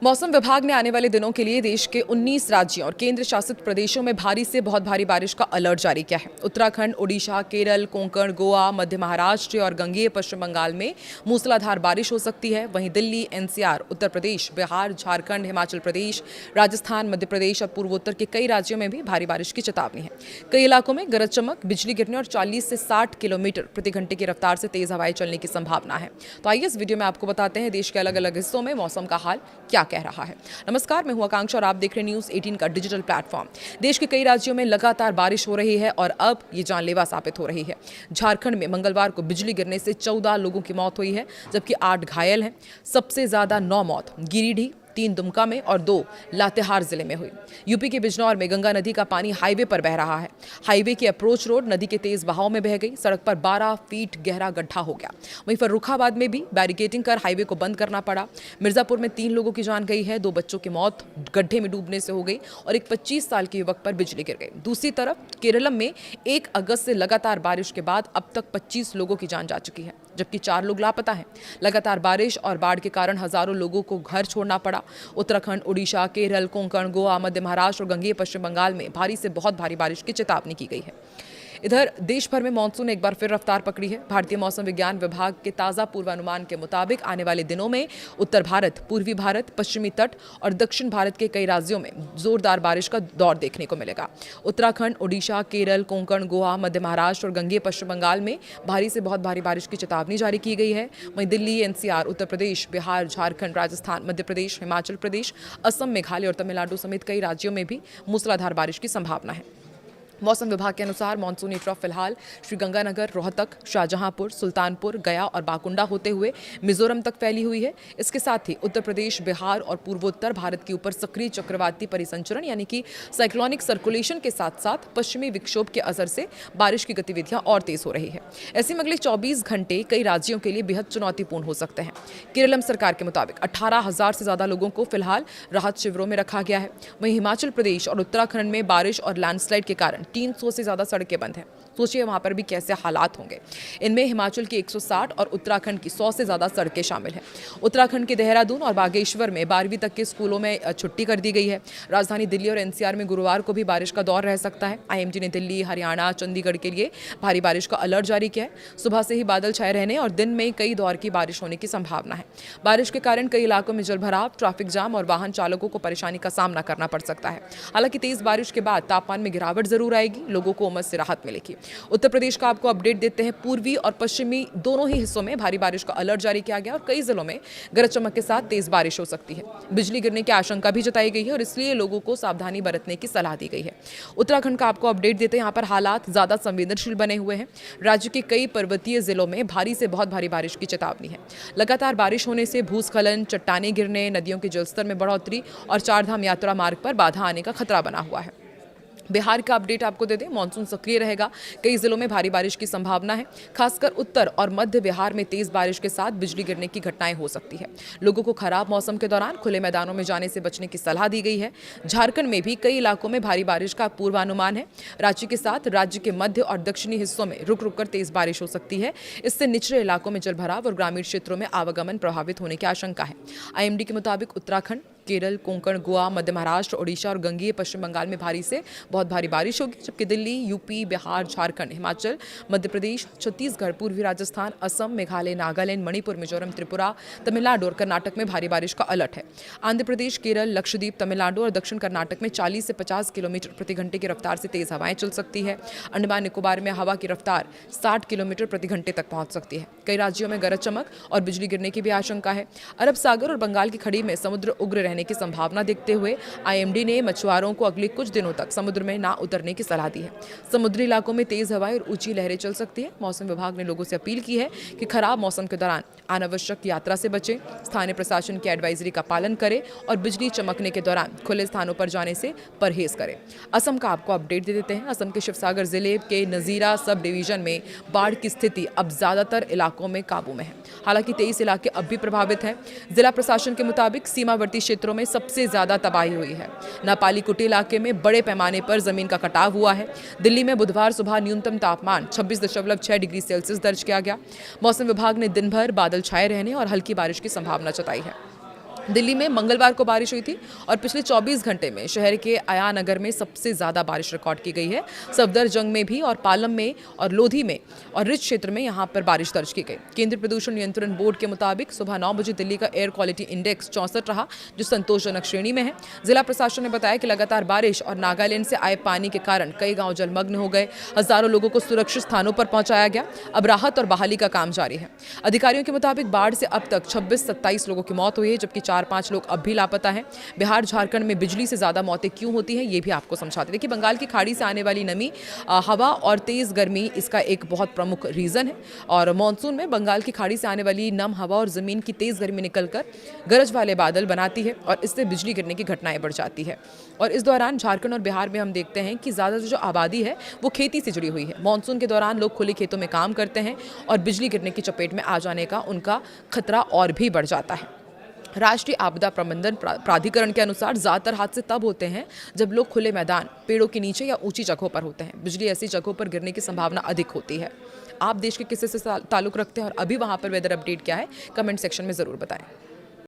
मौसम विभाग ने आने वाले दिनों के लिए देश के 19 राज्यों और केंद्र शासित प्रदेशों में भारी से बहुत भारी बारिश का अलर्ट जारी किया है। उत्तराखंड, ओडिशा, केरल, कोंकण, गोवा, मध्य महाराष्ट्र और गंगेय पश्चिम बंगाल में मूसलाधार बारिश हो सकती है। वहीं दिल्ली, एनसीआर, उत्तर प्रदेश, बिहार, झारखंड, हिमाचल प्रदेश, राजस्थान, मध्य प्रदेश और पूर्वोत्तर के कई राज्यों में भी भारी बारिश की चेतावनी है। कई इलाकों में गरज चमक, बिजली गिरने और 40 से 60 किलोमीटर प्रति घंटे की रफ्तार से तेज हवाएं चलने की संभावना है। तो आइए इस वीडियो में आपको बताते हैं देश के अलग अलग हिस्सों में मौसम का हाल क्या कह रहा है। नमस्कार, मैं हूं आकांक्षा और आप देख रहे हैं न्यूज़ 18 का डिजिटल प्लेटफॉर्म। देश के कई राज्यों में लगातार बारिश हो रही है और अब ये जानलेवा साबित हो रही है। झारखंड में मंगलवार को बिजली गिरने से 14 लोगों की मौत हुई है, जबकि 8 घायल हैं। सबसे ज्यादा 9 मौत गिरिडीह, 3 दुमका में और 2 लातेहार जिले में हुई। यूपी के बिजनौर में गंगा नदी का पानी हाईवे पर बह रहा है। हाईवे की अप्रोच रोड नदी के तेज बहाव में बह गई। सड़क पर 12 फीट गहरा गड्ढा हो गया। वहीं फर्रुखाबाद में भी बैरिकेडिंग कर हाईवे को बंद करना पड़ा। मिर्जापुर में 3 लोगों की जान गई है। 2 बच्चों की मौत गड्ढे में डूबने से हो गई और एक 25 साल के युवक पर बिजली गिर गई। दूसरी तरफ केरलम में 1 अगस्त से लगातार बारिश के बाद अब तक 25 लोगों की जान जा चुकी है, जबकि 4 लोग लापता हैं। लगातार बारिश और बाढ़ के कारण हजारों लोगों को घर छोड़ना पड़ा। उत्तराखंड, ओडिशा, केरल, कोंकण, गोवा, मध्य महाराष्ट्र और गंगेय पश्चिम बंगाल में भारी से बहुत भारी बारिश की चेतावनी की गई है। इधर देश भर में मानसून एक बार फिर रफ्तार पकड़ी है। भारतीय मौसम विज्ञान विभाग के ताज़ा पूर्वानुमान के मुताबिक आने वाले दिनों में उत्तर भारत, पूर्वी भारत, पश्चिमी तट और दक्षिण भारत के कई राज्यों में जोरदार बारिश का दौर देखने को मिलेगा। उत्तराखंड, ओडिशा, केरल, कोंकण, गोवा, मध्य महाराष्ट्र और गंगेय पश्चिम बंगाल में भारी से बहुत भारी बारिश की चेतावनी जारी की गई है। वहीं दिल्ली, एनसीआर, उत्तर प्रदेश, बिहार, झारखंड, राजस्थान, मध्य प्रदेश, हिमाचल प्रदेश, असम, मेघालय और तमिलनाडु समेत कई राज्यों में भी मूसलाधार बारिश की संभावना है। मौसम विभाग के अनुसार मानसूनी ट्रफ फिलहाल श्रीगंगानगर, रोहतक, शाहजहांपुर, सुल्तानपुर, गया और बाकुंडा होते हुए मिजोरम तक फैली हुई है। इसके साथ ही उत्तर प्रदेश, बिहार और पूर्वोत्तर भारत के ऊपर सक्रिय चक्रवाती परिसंचरण यानी कि साइक्लोनिक सर्कुलेशन के साथ साथ पश्चिमी विक्षोभ के असर से बारिश की गतिविधियां और तेज हो रही है। ऐसे में अगले 24 घंटे कई राज्यों के लिए बेहद चुनौतीपूर्ण हो सकते हैं। केरलम सरकार के मुताबिक 18,000 से ज्यादा लोगों को फिलहाल राहत शिविरों में रखा गया है। वहीं हिमाचल प्रदेश और उत्तराखंड में बारिश और लैंडस्लाइड के कारण 300 से ज्यादा सड़कें बंद हैं। सोचिए वहां पर भी कैसे हालात होंगे। इनमें हिमाचल की 160 और उत्तराखंड की 100 से ज्यादा सड़कें शामिल हैं। उत्तराखंड के देहरादून और बागेश्वर में 12वीं तक के स्कूलों में छुट्टी कर दी गई है। राजधानी दिल्ली और एनसीआर में गुरुवार को भी बारिश का दौर रह सकता है। आईएमडी ने दिल्ली, हरियाणा, चंडीगढ़ के लिए भारी बारिश का अलर्ट जारी किया है। सुबह से ही बादल छाए रहने और दिन में कई दौर की बारिश होने की संभावना है। बारिश के कारण कई इलाकों में जलभराव, ट्रैफिक जाम और वाहन चालकों को परेशानी का सामना करना पड़ सकता है। हालांकि तेज बारिश के बाद तापमान में गिरावट जरूर आएगी, लोगों को उमस से राहत मिलेगी। उत्तर प्रदेश का आपको अपडेट देते हैं। पूर्वी और पश्चिमी दोनों ही हिस्सों में भारी बारिश का अलर्ट जारी किया गया और कई जिलों में गरज चमक के साथ तेज बारिश हो सकती है। बिजली गिरने की आशंका भी जताई गई है और इसलिए लोगों को सावधानी बरतने की सलाह दी गई है। उत्तराखंड का आपको अपडेट देते हैं। यहाँ पर हालात ज्यादा संवेदनशील बने हुए हैं। राज्य के कई पर्वतीय जिलों में भारी से बहुत भारी बारिश की चेतावनी है। लगातार बारिश होने से भूस्खलन, चट्टानें गिरने, नदियों के जलस्तर में बढ़ोतरी और चारधाम यात्रा मार्ग पर बाधा आने का खतरा बना हुआ है। बिहार का अपडेट आपको दे दें। मानसून सक्रिय रहेगा। कई जिलों में भारी बारिश की संभावना है। खासकर उत्तर और मध्य बिहार में तेज बारिश के साथ बिजली गिरने की घटनाएं हो सकती है। लोगों को खराब मौसम के दौरान खुले मैदानों में जाने से बचने की सलाह दी गई है। झारखंड में भी कई इलाकों में भारी बारिश का पूर्वानुमान है। रांची के साथ राज्य के मध्य और दक्षिणी हिस्सों में रुक रुक कर तेज बारिश हो सकती है। इससे निचले इलाकों में जलभराव और ग्रामीण क्षेत्रों में आवागमन प्रभावित होने की आशंका है। आईएमडी के मुताबिक उत्तराखंड, केरल, कोंकण, गोवा, मध्य महाराष्ट्र, ओडिशा और गंगेय पश्चिम बंगाल में भारी से बहुत भारी बारिश होगी, जबकि दिल्ली, यूपी, बिहार, झारखंड, हिमाचल, मध्य प्रदेश, छत्तीसगढ़, पूर्वी राजस्थान, असम, मेघालय, नागालैंड, मणिपुर, मिजोरम, त्रिपुरा, तमिलनाडु और कर्नाटक में भारी बारिश का अलर्ट है। आंध्र प्रदेश, केरल, लक्षद्वीप, तमिलनाडु और दक्षिण कर्नाटक में 40 से 50 किलोमीटर प्रति घंटे की रफ्तार से तेज हवाएं चल सकती है। अंडमान निकोबार में हवा की रफ्तार 60 किलोमीटर प्रति घंटे तक पहुंच सकती है। कई राज्यों में गरज चमक और बिजली गिरने की भी आशंका है। अरब सागर और बंगाल की खाड़ी में समुद्र उग्र की संभावना देखते हुए आईएमडी ने मछुआरों को अगले कुछ दिनों तक समुद्र में ना उतरने की सलाह दी है। समुद्री इलाकों में तेज हवाएं और ऊंची लहरें चल सकती है। मौसम विभाग ने लोगों से अपील की है कि खराब मौसम के दौरान अनावश्यक यात्रा से बचें, स्थानीय प्रशासन की एडवाइजरी का पालन करें और बिजली चमकने के दौरान खुले स्थानों पर जाने से परहेज करें। असम का आपको अपडेट दे देते हैं। असम के शिवसागर जिले के नजीरा सब डिवीजन में बाढ़ की स्थिति अब ज्यादातर इलाकों में काबू में है। हालांकि 23 इलाके अब भी प्रभावित हैं। जिला प्रशासन के मुताबिक सीमावर्ती क्षेत्रों में सबसे ज्यादा तबाही हुई है। नापाली कुटी इलाके में बड़े पैमाने पर जमीन का कटाव हुआ है। दिल्ली में बुधवार सुबह न्यूनतम तापमान 26.6 डिग्री सेल्सियस दर्ज किया गया। मौसम विभाग ने दिन भर बादल छाए रहने और हल्की बारिश की संभावना जताई है। दिल्ली में मंगलवार को बारिश हुई थी और पिछले 24 घंटे में शहर के आया नगर में सबसे ज़्यादा बारिश रिकॉर्ड की गई है। सफदरजंग में भी और पालम में और लोधी में और रिच क्षेत्र में यहाँ पर बारिश दर्ज की गई। केंद्रीय प्रदूषण नियंत्रण बोर्ड के मुताबिक सुबह 9 बजे दिल्ली का एयर क्वालिटी इंडेक्स 64 रहा, जो संतोषजनक श्रेणी में है। जिला प्रशासन ने बताया कि लगातार बारिश और नागालैंड से आए पानी के कारण कई गाँव जलमग्न हो गए। हजारों लोगों को सुरक्षित स्थानों पर पहुंचाया गया। अब राहत और बहाली का काम जारी है। अधिकारियों के मुताबिक बाढ़ से अब तक 26-27 लोगों की मौत हुई है, जबकि 4-5 लोग अब भी लापता हैं। बिहार झारखंड में बिजली से ज़्यादा मौतें क्यों होती हैं, ये भी आपको समझाते। देखिए, बंगाल की खाड़ी से आने वाली नमी, हवा और तेज़ गर्मी इसका एक बहुत प्रमुख रीज़न है। और मानसून में बंगाल की खाड़ी से आने वाली नम हवा और ज़मीन की तेज़ गर्मी निकलकर गरज वाले बादल बनाती है और इससे बिजली गिरने की घटनाएं बढ़ जाती है। और इस दौरान झारखंड और बिहार में हम देखते हैं कि ज़्यादातर जो आबादी है वो खेती से जुड़ी हुई है। मानसून के दौरान लोग खुले खेतों में काम करते हैं और बिजली गिरने की चपेट में आ जाने का उनका खतरा और भी बढ़ जाता है। राष्ट्रीय आपदा प्रबंधन प्राधिकरण के अनुसार ज़्यादातर हादसे तब होते हैं जब लोग खुले मैदान, पेड़ों के नीचे या ऊंची जगहों पर होते हैं। बिजली ऐसी जगहों पर गिरने की संभावना अधिक होती है। आप देश के किसी से ताल्लुक़ रखते हैं और अभी वहाँ पर वेदर अपडेट क्या है, कमेंट सेक्शन में ज़रूर बताएं।